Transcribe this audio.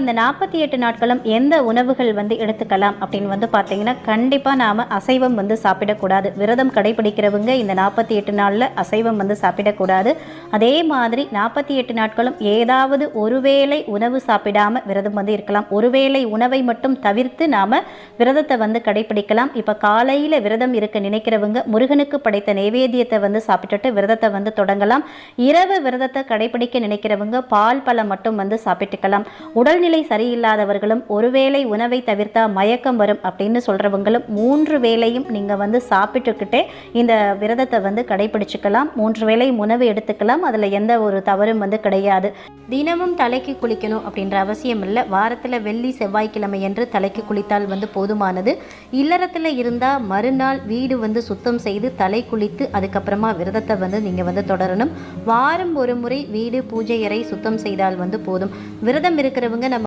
இந்த 48 நாட்களும் எந்த உணவுகள் எடுத்துக்கலாம் அப்படின்னு பார்த்தீங்கன்னா, கண்டிப்பாக நாம் அசைவம் சாப்பிடக்கூடாது. விரதம் கடைபிடிக்கிறவங்க இந்த 48 நாளில் அசைவம் சாப்பிடக்கூடாது. அதே மாதிரி 48 நாட்களும் ஏதாவது ஒருவேளை உணவு சாப்பிடாமல் விரதம் இருக்கலாம். ஒருவேளை உணவை மட்டும் தவிர்த்து நாம் விரதத்தை கடைபிடிக்கலாம். இப்போ காலையில் விரதம் இருக்க நினைக்கிறவங்க முருகனுக்கு படைத்த நைவேத்தியத்தை சாப்பிட்டுட்டு விரதத்தை தொடங்கலாம். இரவு விரதத்தை கடைபிடிக்க நினைக்கிறவங்க பால் பழம் மட்டும் சாப்பிட்டுக்கலாம். உடல்நிலை சரியில்லாதவர்களும் ஒருவேளை உணவை தவிர்த்தா மயக்கம் வரும் அப்படின்னு சொல்றவங்களும் 3 வேளையும் நீங்க சாப்பிட்டுக்கிட்டே இந்த விரதத்தை கடைபிடிச்சுக்கலாம். 3 வேளை உணவு எடுத்துக்கலாம். அதுல எந்த ஒரு தவறும் கிடையாது. தினமும் தலைக்கு குளிக்கணும் அப்படின்ற அவசியம் இல்லை. வாரத்தில் வெள்ளி செவ்வாய்க்கிழமை என்று தலைக்கு குளித்தால் போதுமானது. இல்லறத்தில் இருந்தால் மறுநாள் வீடு சுத்தம் செய்து தலை குளித்து அதுக்கப்புறமா விரதத்தை நீங்கள் தொடரணும். வாரம் ஒரு முறை வீடு பூஜை அறை சுத்தம் செய்தால் போதும். விரதம் இருக்கிறவங்க நம்ம